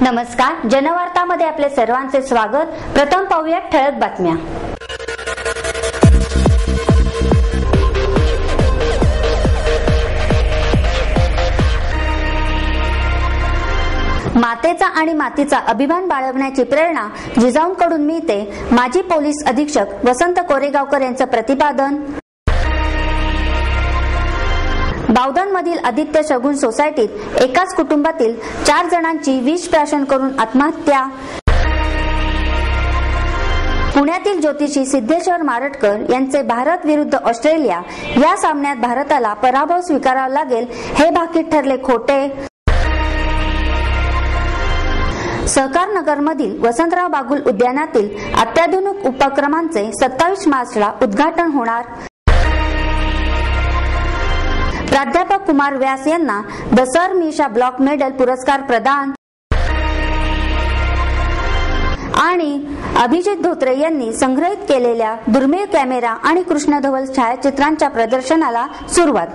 नमस्कार, जनवार्तामध्ये आपले सर्वांचे स्वागत। प्रथम पाहूया ठळक बातम्या। मातेचा आणि मातीचा अभिमान बाळगण्याची प्रेरणा जिजाऊंकडून मिळते, माजी पोलीस अधीक्षक वसंत कोरेगावकर यांचं प्रतिपादन। बावधनमधील आदित्य शगुन सोसायटीत एकाच कुटुंबातील 4 जणांची विष प्राशन करून आत्महत्या। पुण्यातील ज्योतिषी सिद्धेश्वर मारटकर यांचे भारत विरुद्ध ऑस्ट्रेलिया या सामन्यात भारताला पराभव स्वीकारावा लागेल, हे भाकीत ठरले खोटे। सहकार नगरमधील वसंतराव बागुल उद्यानातील अत्याधुनिक उपक्रमांचे 27 मार्चला उद्घाटन होणार। प्राध्यापक कुमार व्यास यांना the sir Misha Black Medal पुरस्कार प्रदान। आणि अभिजित धोत्रे यांनी संग्रहित केलेल्या दुर्मिळ कॅमेरा आणि कृष्णधवल छायाचित्रांच्या प्रदर्शनाला सुरुवात।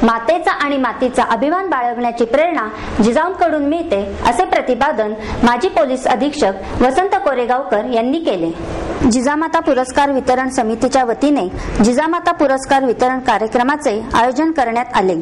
मातेचा आणि मातीचा अभिमान बाळगण्याची प्रेरणा जिजाऊंकडून मिळते, असे प्रतिपादन माजी पोलीस अधीक्षक वसंत कोरेगावकर यांनी केले। जिजामाता पुरस्कार वितरण समितीच्या वतीने जिजामाता पुरस्कार वितरण कार्यक्रमाचे आयोजन करण्यात आले।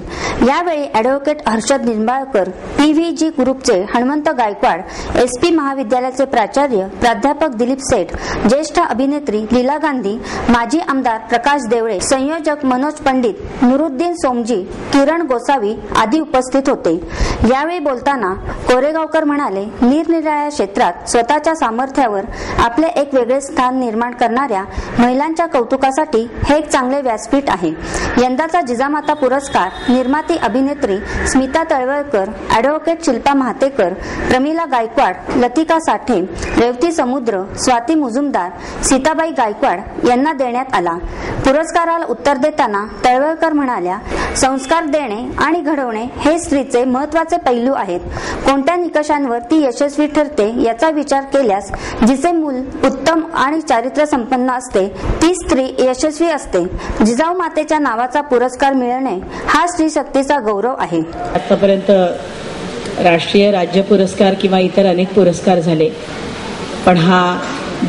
यावेळी ॲडव्होकेट हर्षद निंबाळकर, PVG ग्रुपचे हनुमंत गायकवाड, SP महाविद्यालयाचे प्राचार्य प्राध्यापक दिलीप सेठ, ज्येष्ठ अभिनेत्री लीला गांधी, माजी आमदार प्रकाश देवळे, संयोजक मनोज पंडित, नुरुद्दीन सोमजी, किरण गोसावी आदी उपस्थित होते। यावेळी बोलताना कोरेगावकर म्हणाले, निरनिराळ्या क्षेत्रात स्वतःच्या सामर्थ्यावर आपले एक वेगळे स्थान निर्माण करणाऱ्या महिलांच्या कौतुकासाठी हे एक चांगले व्यासपीठ आहे। यंदाचा जिजामाता पुरस्कार निर्माती अभिनेत्री स्मिता तळवळकर, ॲडव्होकेट शिल्पा महातेकर, प्रमिला गायकवाड, लतिका साठे, रेवती समुद्र, स्वाती मुजुमदार, सीताबाई गायकवाड यांना देण्यात आला। पुरस्काराला उत्तर देताना तळवळकर म्हणाल्या, संस्कार देणे आणि घडवणे हे स्त्रीचे महत्त्वाचे पैलू आहेत। कोणत्या निकषांवर ती यशस्वी ठरते याचा विचार केल्यास जिचे मूल उत्तम आणि चारित्र्य संपन्न असते ती स्त्री यशस्वी असते। जिजाऊ मातेच्या नावाचा पुरस्कार मिळणे हा स्त्री शक्तीचा गौरव आहे। आतापर्यंत राष्ट्रीय राज्य पुरस्कार किंवा इतर अनेक पुरस्कार झाले, पण हा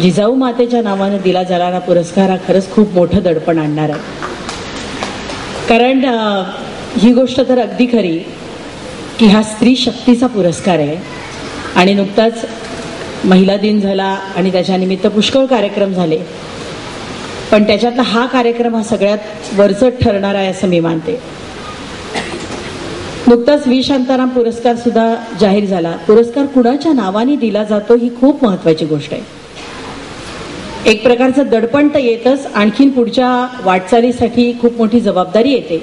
जिजाऊ मातेच्या नावाने दिला जाणारा पुरस्कार हा खरंच खूप मोठं दडपण आणणार आहे। कारण ही गोष्ट तर अगदी खरी की हा स्त्री शक्तीचा पुरस्कार आहे आणि नुकताच महिला दिन झाला आणि त्याच्या निमित्त पुष्कळ कार्यक्रम झाले, पण त्याच्यातला हा कार्यक्रम हा सगळ्यात वरचढ ठरणार आहे असं मी मानते। नुकताच व्ही शांताराम पुरस्कार सुद्धा जाहीर झाला। पुरस्कार कुणाच्या नावाने दिला जातो ही खूप महत्वाची गोष्ट आहे। एक प्रकारचं दडपण तर येतच, आणखीन पुढच्या वाटचालीसाठी खूप मोठी जबाबदारी येते।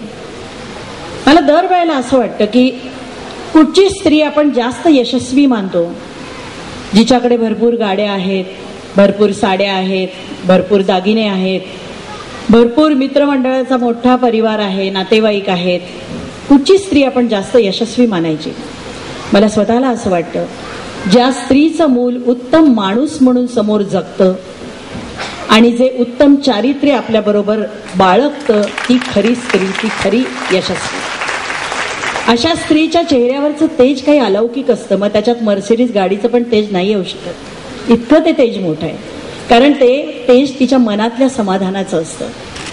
मला दरवेळेला असं वाटतं की कुठची स्त्री आपण जास्त यशस्वी मानतो, जिच्याकडे भरपूर गाड्या आहेत, भरपूर साड्या आहेत, भरपूर दागिने आहेत, भरपूर मित्रमंडळाचा मोठा परिवार आहे, नातेवाईक आहेत, कुठची स्त्री आपण जास्त यशस्वी मानायची? मला स्वतःला असं वाटतं, ज्या स्त्रीचं मूल उत्तम माणूस म्हणून समोर जगतं आणि जे उत्तम चारित्र्य आपल्या बरोबर बाळगतं ती खरी स्त्री, ती खरी यशस्वी। अशा स्त्रीच्या चेहऱ्यावरचं तेज काही अलौकिक असतं, मग त्याच्यात मर्सिडीज गाडीचं पण तेज नाही येऊ शकत, इतकं ते तेज मोठं आहे। कारण ते तेज तिच्या मनातल्या समाधानाचं असतं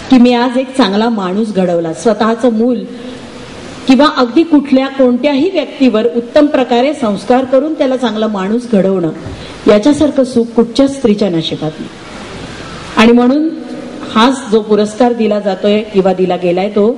की मी आज एक चांगला माणूस घडवला। स्वतःचं मूल किंवा अगदी कोणत्याही व्यक्तीवर उत्तम प्रकारे संस्कार करून त्याला चांगला माणूस घडवणं, याच्यासारखं सुख कुठच्या स्त्रीच्या नशिबात नाही। आणि म्हणून हाच जो पुरस्कार दिला जातोय किंवा दिला गेलाय तो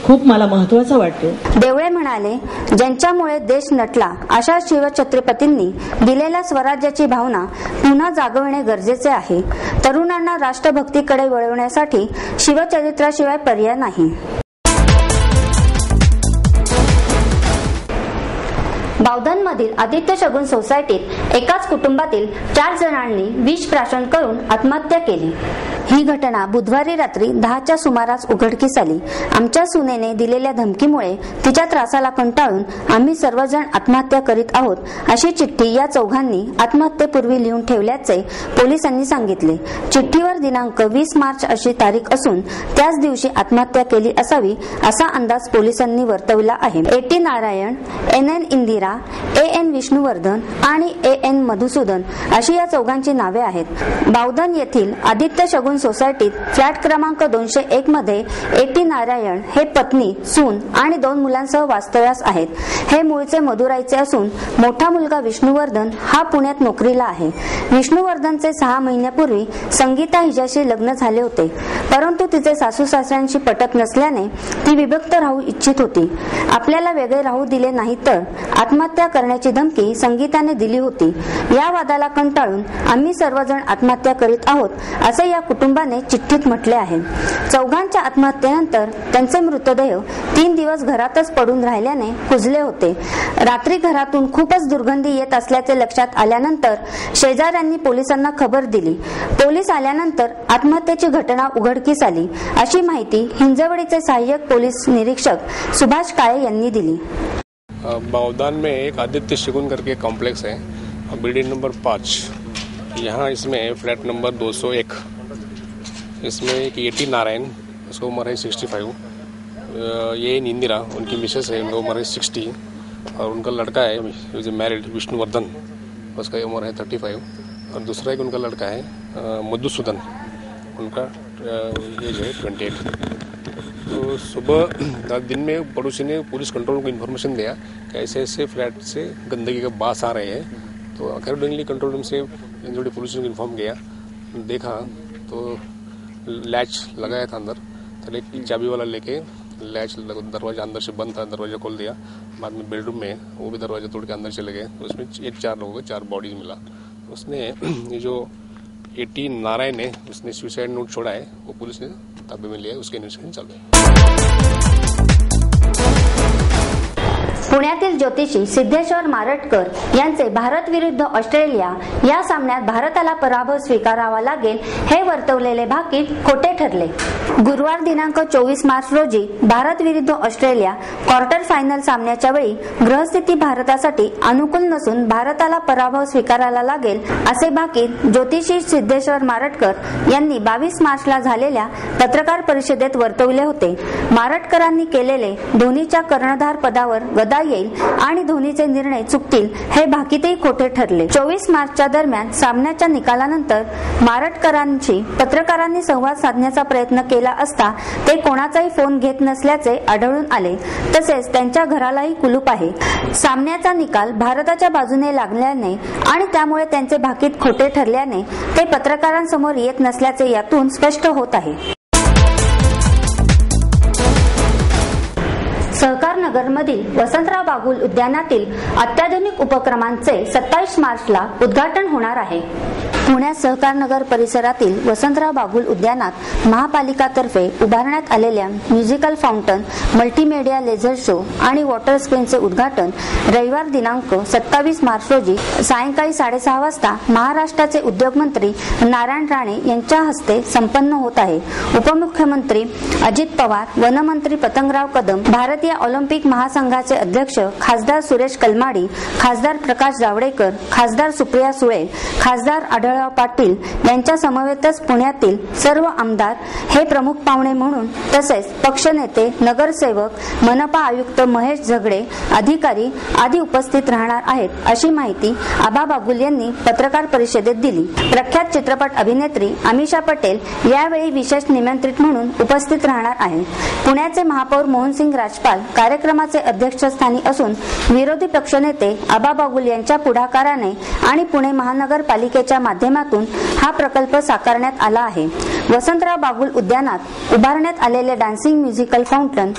खूप मला महत्वाचा वाटतो। देवळे म्हणाले, ज्यांच्यामुळे देश नटला अशा शिवछत्रपतींनी दिलेल्या स्वराज्याची भावना पुन्हा जागविणे गरजेचे आहे। तरुणांना राष्ट्रभक्तीकडे वळवण्यासाठी शिवचरित्राशिवाय पर्याय नाही। बावधनमधील आदित्य शगुन सोसायटीत एकाच कुटुंबातील 4 जणांनी विष प्राशन करून आत्महत्या केली। ही घटना बुधवारी रात्री 10च्या सुमारास उघडकीस आली. आमच्या सुनेने दिलेल्या धमकीमुळे तिच्या त्रासाला कंटाळून आम्ही सर्वजण आत्महत्या करीत आहोत अशी चिठ्ठी या चौघांनी आत्महत्येपूर्वी लिहून ठेवल्याचे पोलिसांनी सांगितले. चिठ्ठीवर दिनांक 20 मार्च अशी तारीख असून त्याच दिवशी आत्महत्या केली असावी असा अंदाज पोलिसांनी वर्तवला आहे. A.T. Narayan, N.N. Indira, A.N. Vishnuvardhana आणि A.N. मधुसूदन अशी या चौघांची नावे आहेत. बावधन येथील आदित्य शगुन सोसायटीत फ्लॅट क्रमांक 201 मध्ये A.T. नारायण हे पत्नी, सून आणि 2 मुलांसह वास्तव्यास आहेत. हे मूळचे मदुराईचे असून मोठा मुलगा विष्णुवर्धन हा पुण्यात नोकरीला आहे. विष्णुवर्धनचे 6 महिन्यापूर्वी संगीता हिच्याशी लग्न झाले होते, परंतु तिचे सासू सासऱ्यांशी पटत नसल्याने ती विभक्त राहू इच्छित होती. आपल्याला वेगळे राहू दिले नाही तर आत्महत्या करण्याची धमकी संगीताने दिली होती. या वादाला कंटाळून आम्ही सर्वजण आत्महत्या करीत आहोत असे या कुटुंबाने चिठ्ठीत म्हटले आहे. चौघांच्या आत्महत्येनंतर त्यांचे मृतदेह 3 दिवस घरातच पडून राहिल्याने कुजले होते. रात्री घरातून खूपच दुर्गंधी येत असल्याचे लक्षात आल्यानंतर शेजाऱ्यांनी पोलिसांना खबर दिली. पोलीस आल्यानंतर आत्महत्येची घटना उघडकीस आली अशी माहिती हिंजवडीचे सहाय्यक पोलीस निरीक्षक सुभाष काळे यांनी दिली. बावदान में एक आदित्य शगुन करके कॉम्प्लेक्स है, बिल्डिंग नंबर 5. यहाँ इसमें फ्लैट नंबर 201, इसमें एक A.T. नारायण, उसका उम्र है 65. ये इंदिरा उनकी मिसेस है, उनका उम्र है 60. और उनका लड़का है इज मैरिड, विष्णुवर्धन, उसका उम्र है 35. और दूसरा एक उनका लड़का है मधुसूदन, उनका एज है 28. तो सुबह दिन में पड़ोसी ने पुलिस कंट्रोल को इन्फॉर्मेशन दिया कि ऐसे ऐसे फ्लैट से गंदगी का बास आ रहे हैं. तो अकॉर्डिंगली कंट्रोल रूम से हिंजवड़ी पुलिस ने इन्फॉर्म किया. देखा तो लैच लगाया था अंदर, तो एक चाबी वाला लेके लैच दरवाजा अंदर से बंद था, दरवाजा खोल दिया. बाद में बेडरूम में वो भी दरवाजा तोड़ के अंदर चले गए. तो उसमें 4 लोगों को 4 बॉडीज मिला. उसने ये जो A.T. नारायण है उसने सुसाइड नोट छोड़ा है, वो पुलिस ने ताबे में लिया. उसके इन्वेस्टिगेशन चालू है. पुण्यातील ज्योतिषी सिद्धेश्वर मारटकर यांचे भारत विरुद्ध ऑस्ट्रेलिया या सामन्यात भारताला पराभव स्वीकारावा लागेल हे वर्तवलेले भाकीत खोटे ठरले. गुरुवार दिनांक 24 मार्च रोजी भारत विरुद्ध ऑस्ट्रेलिया क्वार्टर फायनल सामन्याच्या वेळी ग्रहस्थिती भारतासाठी अनुकूल नसून भारताला पराभव स्वीकारायला लागेल असे भाकीत ज्योतिषी सिद्धेश्वर मारटकर यांनी 22 मार्चला झालेल्या पत्रकार परिषदेत वर्तवले होते. मारटकरांनी केलेले धोनीच्या कर्णधार पदावर गदा येईल आणि धोनीचे निर्णय चुकतील हे भाकीतही खोटे ठरले. 24 मार्चच्या दरम्यान सामन्याच्या निकालानंतर मारटकरांशी पत्रकारांनी संवाद साधण्याचा प्रयत्न केला असता ते कोणाचाही फोन घेत नसल्याचे आढळून आले. तसेच त्यांच्या घरालाही कुलूप आहे. सामन्याचा निकाल भारताच्या बाजूने लागल्याने आणि त्यामुळे त्यांचे भाकीत खोटे ठरल्याने ते पत्रकारांसमोर येत नसल्याचे यातून स्पष्ट होत आहे. सहकार नगरमधील वसंतराव बागुल उद्यानातील अत्याधुनिक उपक्रमांचे 27 मार्चला उद्घाटन होणार आहे. पुण्यात सहकार नगर परिसरातील वसंतराव बागुल उद्यानात महापालिकातर्फे उभारण्यात आलेल्या musical fountain, multimedia laser show आणि वॉटर स्क्रीनचे उद्घाटन रविवार दिनांक 27 मार्च रोजी सायंकाळी 6:30 वाजता महाराष्ट्राचे उद्योगमंत्री नारायण राणे यांच्या हस्ते संपन्न होत आहे. उपमुख्यमंत्री अजित पवार, वनमंत्री पतंगराव कदम, भारतीय ऑलिम्पिक महासंघाचे अध्यक्ष खासदार सुरेश कलमाडी, खासदार प्रकाश जावडेकर, खासदार सुप्रिया सुळे, खासदार आढळराव पाटील यांच्या समवेतच पुण्यातील सर्व आमदार हे प्रमुख पाहुणे म्हणून, तसेच पक्षनेते, नगरसेवक, मनपा आयुक्त महेश झगडे, अधिकारी आदी उपस्थित राहणार आहेत अशी माहिती आबा बागुल यांनी पत्रकार परिषदेत दिली. प्रख्यात चित्रपट अभिनेत्री अमिषा पटेल यावेळी विशेष निमंत्रित म्हणून उपस्थित राहणार आहेत. पुण्याचे महापौर मोहनसिंग राजपाल कार्यक्रमाचे अध्यक्षस्थानी असून विरोधी पक्षनेते आबा बागुल यांच्या पुढाकाराने आणि पुणे महानगरपालिकेच्या माध्यमातून हा प्रकल्प साकारण्यात आला आहे. वसंतराव बागुल उद्यानात उभारण्यात आलेले dancing musical fountain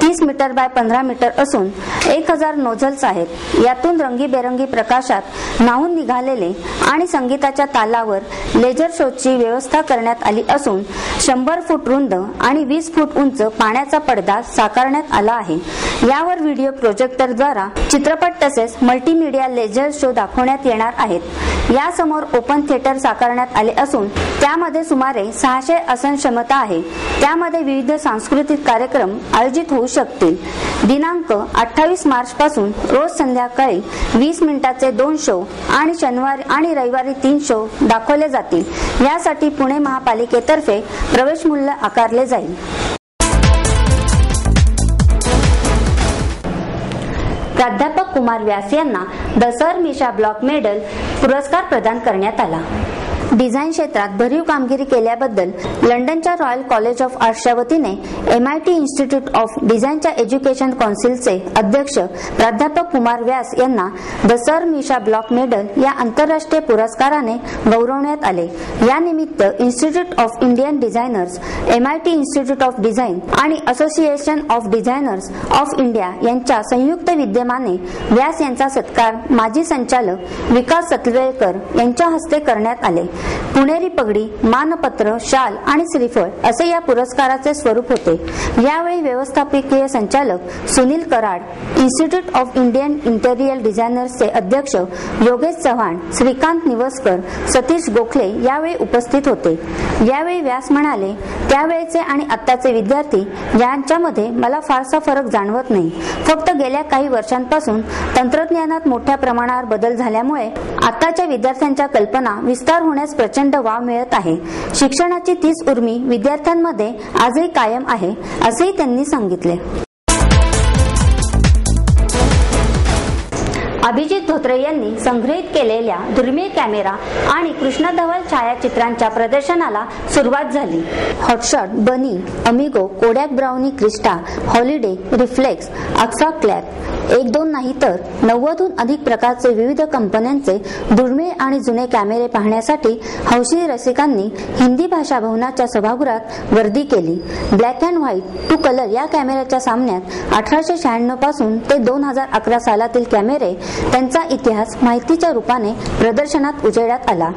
30 metre by 15 metre असून 1000 नोझल्स आहेत. यातून रंगीबेरंगी प्रकाशात न्हाऊन निघालेले आणि संगीताच्या तालावर लेझर शोची व्यवस्था करण्यात आली असून 100 फूट रुंद आणि 20 फूट उंच पाण्याचा पडदा साकारण्यात आला आहे. यावर व्हिडिओ प्रोजेक्टरद्वारा चित्रपट तसेच मल्टीमीडिया लेझर शो दाखवण्यात येणार आहेत. यासमोर ओपन थिएटर साकारण्यात आले असून त्यामध्ये सुमारे 600 आसन क्षमता आहे. त्यामध्ये विविध सांस्कृतिक कार्यक्रम आयोजित होऊ शकतील. दिनांक 28 मार्च पासून रोज संध्याकाळी 20 मिनिटाचे 2 शो आणि शनिवारी आणि रविवारी 3 शो दाखवले जातील. यासाठी पुणे महापालिकेतर्फे प्रवेश मूल्य आकारले जाईल. प्राध्यापक कुमार व्यास यांना the sir Misha Black Medal पुरस्कार प्रदान करण्यात आला. डिझाईन क्षेत्रात भरीव कामगिरी केल्याबद्दल लंडनच्या रॉयल कॉलेज ऑफ आर्ट्सच्या वतीने MIT इन्स्टिट्यूट ऑफ डिझाईनच्या एज्युकेशन काउन्सिलचे अध्यक्ष प्राध्यापक कुमार व्यास यांना the sir Misha Black medal या आंतरराष्ट्रीय पुरस्काराने गौरवण्यात आले. या निमित्त institute of Indian designers, MIT institute of design आणि association of designers of India यांच्या संयुक्त विद्यमाने व्यास यांचा सत्कार माजी संचालक विकास सतवेळकर यांच्या हस्ते करण्यात आले. पुणेरी पगडी, मानपत्र, शाल आणि श्रीफळ असे या पुरस्काराचे स्वरूप होते. यावेळी व्यवस्थापकीय संचालक Sunil Karad, institute of Indian interior डिझायनर्सचे अध्यक्ष योगेश चव्हाण, श्रीकांत निवसकर, सतीश गोखले यावेळी उपस्थित होते. यावेळी व्यास म्हणाले, त्यावेळेचे आणि आत्ताचे विद्यार्थी यांच्यामध्ये मला फारसा फरक जाणवत नाही. फक्त गेल्या काही वर्षांपासून तंत्रज्ञानात मोठ्या प्रमाणावर बदल झाल्यामुळे आताच्या विद्यार्थ्यांच्या कल्पना विस्तार होण्यास प्रचंड वाव मिळत आहे. शिक्षणाची तीच उर्मी विद्यार्थ्यांमध्ये आजही कायम आहे असेही त्यांनी सांगितले. अभिजित धोत्रे यांनी संग्रहित केलेल्या दुर्मिळ कॅमेरा आणि कृष्णधवल छायाचित्रांच्या प्रदर्शनाला सुरुवात झाली. Hotshot, bunny, amigo, Kodak Brownie क्रिस्टा, हॉलिडे, रिफ्लेक्स, अक्सा क्लॅप 1-2 नाही तर 90हून अधिक प्रकारचे विविध कंपन्यांचे दुर्मिळ आणि जुने कॅमेरे पाहण्यासाठी हौशी रसिकांनी हिंदी भाषा भवनाच्या सभागृहात गर्दी केली. Black and white two colour या कॅमेऱ्याच्या सामन्यात 1896 पासून ते 2011 सालातील कॅमेरे त्यांचा इतिहास माहितीच्या रूपाने प्रदर्शनात उजेडात आला.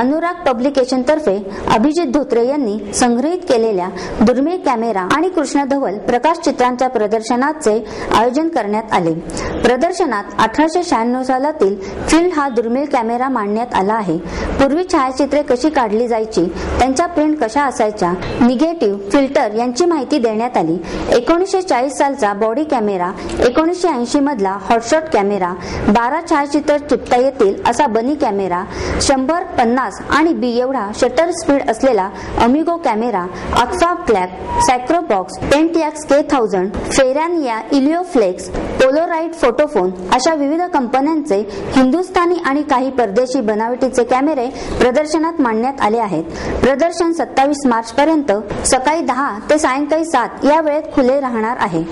अनुराग पब्लिकेशन तर्फे अभिजित धोत्रे यांनी संग्रहित केलेल्या दुर्मिळ कॅमेरा आणि कृष्णधवल प्रकाश चित्रांच्या प्रदर्शनाचे आयोजन करण्यात आले. प्रदर्शनात 1896 सालातील फील्ड हा दुर्मिळ कॅमेरा मांडण्यात आला आहे. पूर्वी छायाचित्रे कशी काढली जायची, त्यांच्या प्रिंट कशा असायच्या, निगेटिव्ह, फिल्टर यांची माहिती देण्यात आली. 1940 सालचा बॉडी कॅमेरा, 1980 मधला हॉटशॉट कॅमेरा, 12 छायाचित्र चिपता येतील असा बनी कॅमेरा, 100, 50 आणि B एवढा शटर स्पीड असलेला अमिगो कॅमेरा, अक्सा क्लॅप, सॅक्रोबॉक्स, पेंटियाक्स K1000, फेरानिया, इलिओफ्लेक्स, पोलोराइड फोटोफोन अशा विविध कंपन्यांचे हिंदुस्थानी आणि काही परदेशी बनावटीचे कॅमेरे प्रदर्शनात मांडण्यात आले आहेत. प्रदर्शन 27 मार्च पर्यंत सकाळी 10 ते सायंकाळी 7 या वेळेत खुले राहणार आहे.